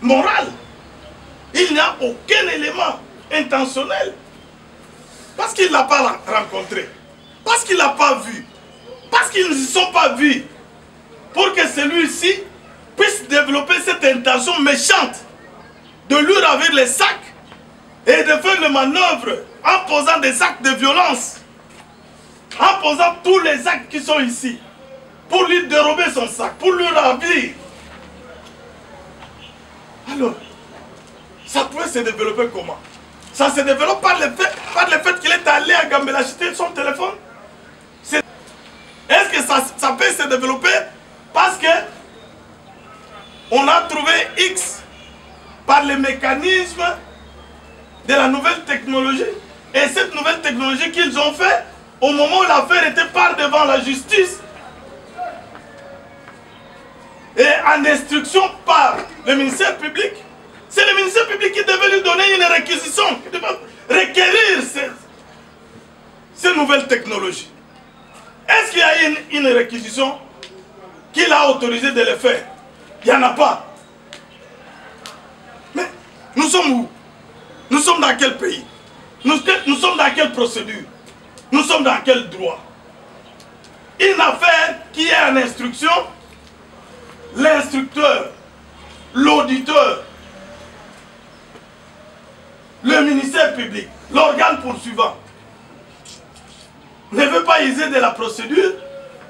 moral. Il n'y a aucun élément intentionnel. Parce qu'il ne l'a pas rencontré. Parce qu'il ne l'a pas vu. Parce qu'ils ne se sont pas vus. Pour que celui-ci puisse développer cette intention méchante de lui ravir les sacs et de faire les manœuvres en posant des actes de violence, en posant tous les actes qui sont ici, pour lui dérober son sac, pour lui ravir. Alors, ça pouvait se développer comment? Ça se développe par le fait qu'il est allé à Gambela acheter son téléphone. Est-ce que ça peut se développer parce que on a trouvé X par les mécanismes de la nouvelle technologie? Et cette nouvelle technologie qu'ils ont fait, au moment où l'affaire était par devant la justice, et en instruction par le ministère public, c'est le ministère public qui devait lui donner une réquisition, qui devait requérir ces nouvelles technologies. Est-ce qu'il y a une réquisition qu'il a autorisé de le faire? Il n'y en a pas. Mais nous sommes où? Nous sommes dans quel pays? Nous sommes dans quelle procédure? Nous sommes dans quel droit? Une affaire qui est en instruction, l'instructeur, l'auditeur, le ministère public, l'organe poursuivant, ne veut pas user de la procédure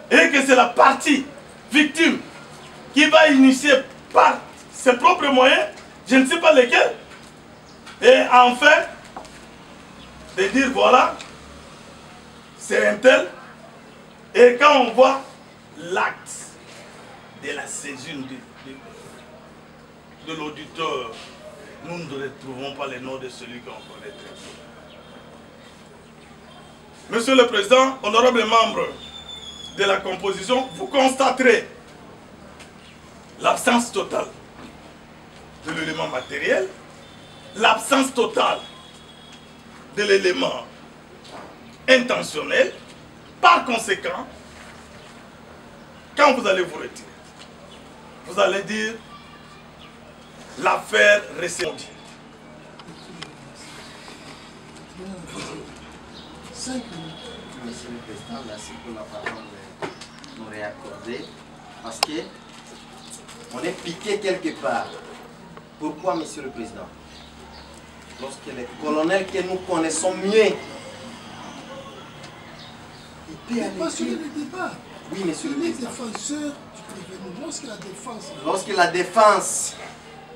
et que c'est la partie victime qui va initier par ses propres moyens, je ne sais pas lesquels, et enfin, de dire voilà, c'est un tel, et quand on voit l'acte de la saisine de l'auditeur, nous ne retrouvons pas les noms de celui qu'on connaît très bien. Monsieur le Président, honorables membres de la composition, vous constaterez l'absence totale de l'élément matériel, l'absence totale de l'élément intentionnel. Par conséquent, quand vous allez vous retirer, vous allez dire l'affaire récente. Monsieur le Président, merci pour la parole de nous réaccorder. Parce que on est piqué quelque part. Pourquoi, Monsieur le Président? Lorsque les colonels que nous connaissons mieux, il peut aller le débat. Oui, Monsieur le Président. Défenseur du prévenu, lorsque la défense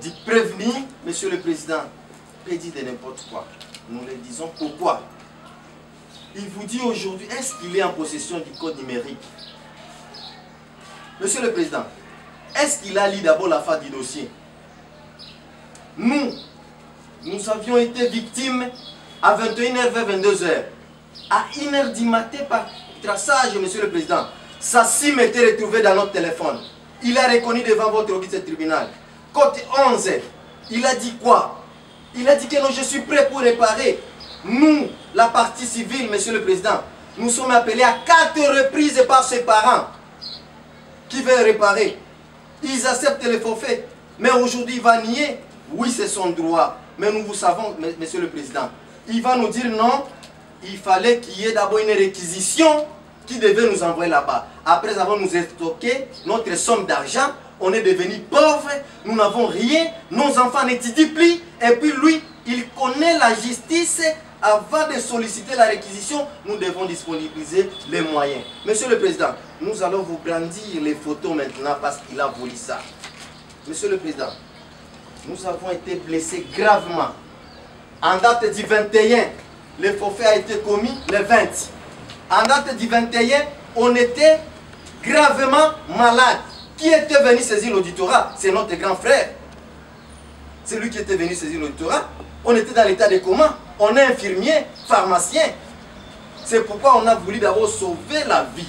du prévenu, Monsieur le Président, peut dire de n'importe quoi. Nous le disons pourquoi. Il vous dit aujourd'hui, est-ce qu'il est en possession du code numérique? Monsieur le Président, est-ce qu'il a lu d'abord la face du dossier? Nous avions été victimes à 21h vers 22h. À 1h du matin, par traçage, Monsieur le Président, sa SIM était retrouvée dans notre téléphone. Il a reconnu devant votre auditeur tribunal. Côté 11, il a dit quoi? Il a dit que non, je suis prêt pour réparer. Nous, la partie civile, Monsieur le Président, nous sommes appelés à 4 reprises par ses parents qui veulent réparer. Ils acceptent les forfaits. Mais aujourd'hui, il va nier. Oui, c'est son droit. Mais nous vous savons, Monsieur le Président, il va nous dire non, il fallait qu'il y ait d'abord une réquisition qui devait nous envoyer là-bas. Après avoir nous stocké notre somme d'argent, on est devenus pauvres, nous n'avons rien, nos enfants n'étudient plus, et puis lui, il connaît la justice. Avant de solliciter la réquisition, nous devons disponibiliser les moyens. Monsieur le Président, nous allons vous brandir les photos maintenant parce qu'il a voulu ça. Monsieur le Président, nous avons été blessés gravement. En date du 21, le forfait a été commis le 20. En date du 21, on était gravement malade. Qui était venu saisir l'auditorat? C'est notre grand frère. C'est lui qui était venu saisir l'auditorat. On était dans l'état de coma. On est infirmier, pharmacien. C'est pourquoi on a voulu d'abord sauver la vie.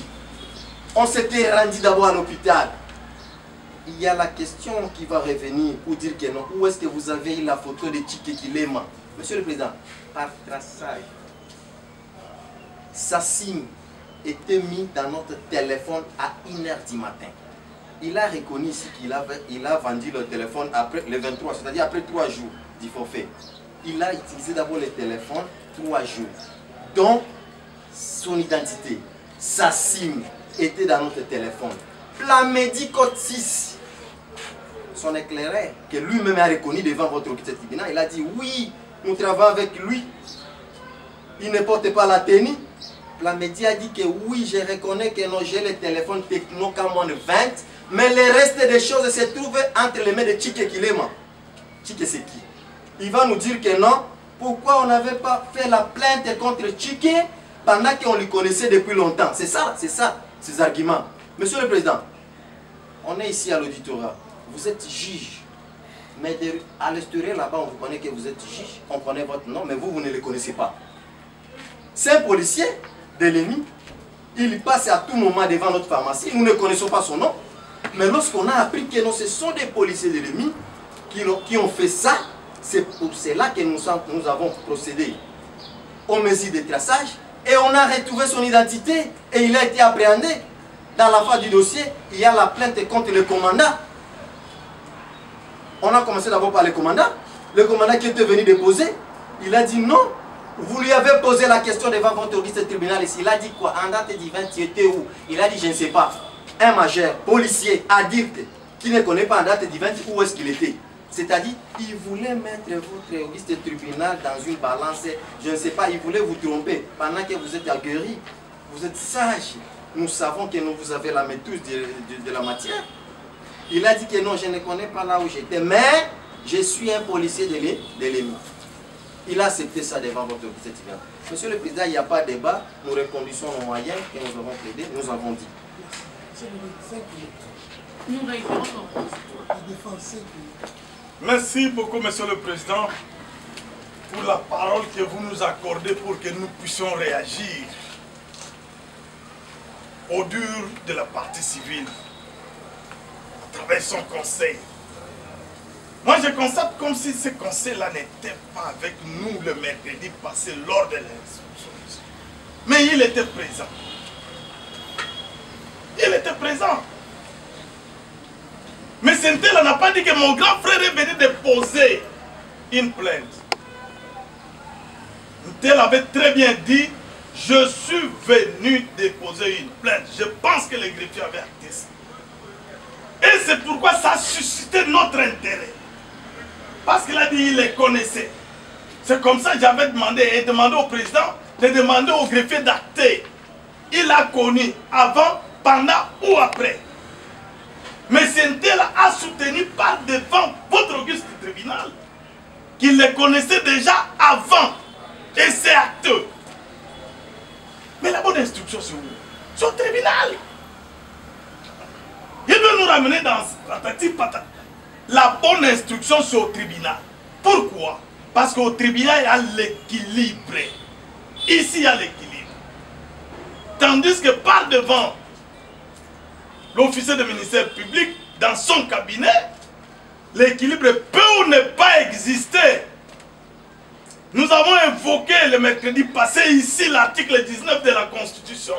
On s'était rendu d'abord à l'hôpital. Il y a la question qui va revenir pour dire que non. Où est-ce que vous avez eu la photo de Tchike Kilema? Monsieur le Président, par traçage, sa SIM était mise dans notre téléphone à 1h du matin. Il a reconnu ici qu'il a vendu le téléphone après le 23, c'est-à-dire après 3 jours du forfait. Il a utilisé d'abord le téléphone 3 jours. Donc, son identité, sa SIM était dans notre téléphone. Plamedi Code 6, son éclaireur, que lui-même a reconnu devant votre auditeur tribunal, il a dit oui, nous travaillons avec lui. Il ne porte pas la tenue. Plamedi a dit que oui, je reconnais que non, j'ai le téléphone Techno Camon 20, mais le reste des choses se trouvent entre les mains de Tchike Kilema. Tchike c'est qui? Il va nous dire que non. Pourquoi on n'avait pas fait la plainte contre Tchike pendant qu'on le connaissait depuis longtemps? C'est ça, ces arguments. Monsieur le Président, on est ici à l'auditorat. Vous êtes juge. Mais à l'extérieur là-bas, on vous connaît que vous êtes juge. On connaît votre nom, mais vous ne le connaissez pas. C'est un policier de l'ennemi. Il passe à tout moment devant notre pharmacie. Nous ne connaissons pas son nom. Mais lorsqu'on a appris que non, ce sont des policiers de l'ennemi qui ont fait ça, c'est pour cela que nous avons procédé aux mesures de traçage et on a retrouvé son identité et il a été appréhendé. Dans la phase du dossier, il y a la plainte contre le commandant. On a commencé d'abord par le commandant. Le commandant qui était venu déposer, il a dit non. Vous lui avez posé la question devant votre auditeur tribunal ici. Il a dit quoi? En date du 20, tu étais où? Il a dit je ne sais pas. Un majeur, policier, adulte, qui ne connaît pas en date du 20 où est-ce qu'il était. C'est-à-dire, il voulait mettre votre auditeur tribunal dans une balance. Je ne sais pas, il voulait vous tromper. Pendant que vous êtes aguerri, vous êtes sage. Nous savons que vous avez la maîtrise de la matière. Il a dit que non, je ne connais pas là où j'étais, mais je suis un policier de l'ennemi. Il a accepté ça devant votre auditeur tribunal. Monsieur le Président, il n'y a pas de débat. Nous reconduisons nos moyens que nous avons plaidé, nous avons dit. Nous réitérons la défense. Merci beaucoup, Monsieur le Président, pour la parole que vous nous accordez pour que nous puissions réagir au dur de la partie civile à travers son conseil. Moi, je constate comme si ce conseil-là n'était pas avec nous le mercredi passé lors de l'instruction. Mais il était présent. Il était présent. Mais Sentel n'a pas dit que mon grand frère est venu déposer une plainte. Sentel avait très bien dit, je suis venu déposer une plainte. Je pense que le greffier avait acté ça. Et c'est pourquoi ça a suscité notre intérêt. Parce qu'il a dit qu'il les connaissait. C'est comme ça que j'avais demandé au président de demander au greffier d'acter. Il a connu avant, pendant ou après. Mais Sentel a soutenu par devant votre auguste tribunal qu'il les connaissait déjà avant. Et c'est acteux. Mais la bonne instruction, c'est où? C'est au tribunal. veut nous ramener dans patati patata. La bonne instruction, c'est au tribunal. Pourquoi? Parce qu'au tribunal, il y a l'équilibre. Ici, il y a l'équilibre. Tandis que par devant, l'officier du ministère public, dans son cabinet, l'équilibre peut ou ne pas exister. Nous avons évoqué le mercredi passé ici l'article 19 de la Constitution.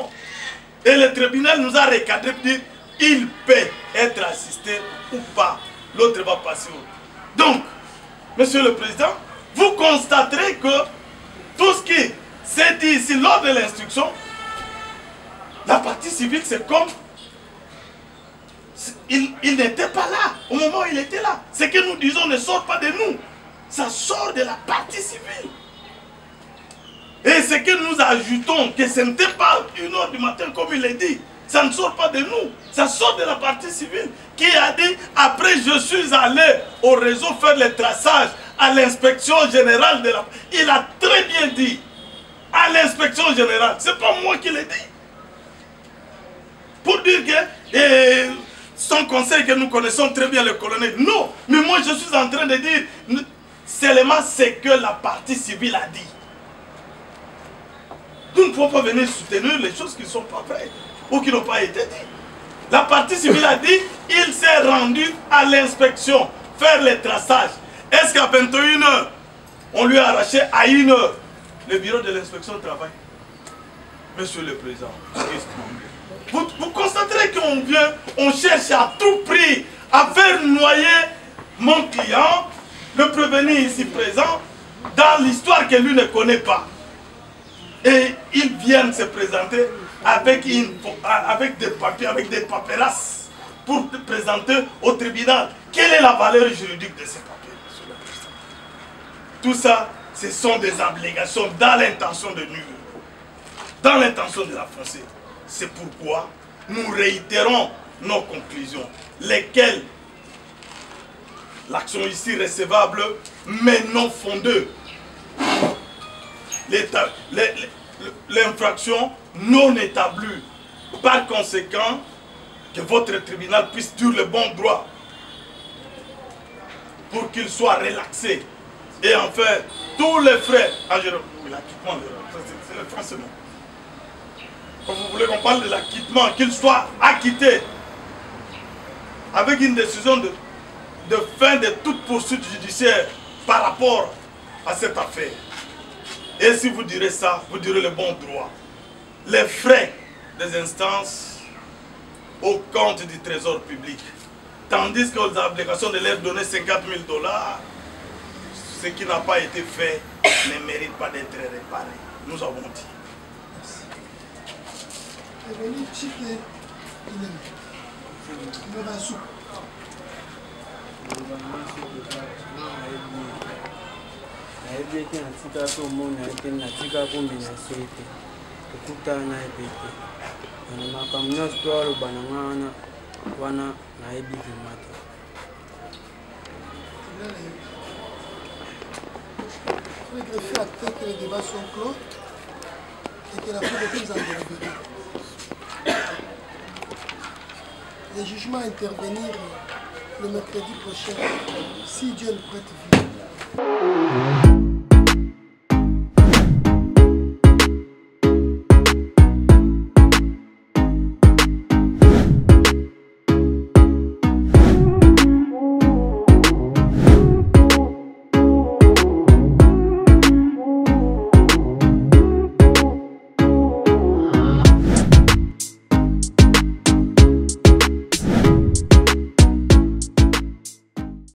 Et le tribunal nous a recadré pour dire il peut être assisté ou pas. L'autre va passer. Donc, Monsieur le Président, vous constaterez que tout ce qui s'est dit ici lors de l'instruction, la partie civile, c'est comme il n'était pas là au moment où il était là. Ce que nous disons ne sort pas de nous. Ça sort de la partie civile. Et ce que nous ajoutons, que ce n'était pas 1h du matin comme il l'a dit, ça ne sort pas de nous. Ça sort de la partie civile qui a dit, après je suis allé au réseau faire le traçage à l'inspection générale de la... Il a très bien dit, à l'inspection générale. Ce n'est pas moi qui l'ai dit. Pour dire que... son conseil que nous connaissons très bien, le colonel. Non, mais moi je suis en train de dire seulement ce que la partie civile a dit. Nous ne pouvons pas venir soutenir les choses qui ne sont pas vraies ou qui n'ont pas été dites. La partie civile a dit il s'est rendu à l'inspection faire les traçages. Est-ce qu'à 21h, on lui a arraché à 1h le bureau de l'inspection travaille? Monsieur le Président, vous constaterez qu'on vient, on cherche à tout prix à faire noyer mon client, le prévenir ici présent, dans l'histoire que lui ne connaît pas. Et ils viennent se présenter avec des papiers, avec des paperasses, pour te présenter au tribunal. Quelle est la valeur juridique de ces papiers, monsieur le Président? Tout ça, ce sont des obligations dans l'intention de nuire, dans l'intention de la foncer. C'est pourquoi nous réitérons nos conclusions, lesquelles l'action ici recevable, mais non fondée. L'infraction non établie. Par conséquent, que votre tribunal puisse dire le bon droit pour qu'il soit relaxé. Et enfin, tous les frais, l'acquittement, c'est le français, non? Quand vous voulez qu'on parle de l'acquittement, qu'il soit acquitté avec une décision de fin de toute poursuite judiciaire par rapport à cette affaire. Et si vous direz ça, vous direz le bon droit. Les frais des instances au compte du trésor public. Tandis qu'aux obligations de leur donner 50 000 $, ce qui n'a pas été fait ne mérite pas d'être réparé. Nous avons dit. nayebi ete natika komona ete natika komina so ete kokutana na ye pe te na makambo nyonso to aloba na nga wana nayebi vraimen te. Le greffier acte que les débats sont clos et que la Cour des comptes en délibéré. Le jugement à intervenir le mercredi prochain, si Dieu le prête vie.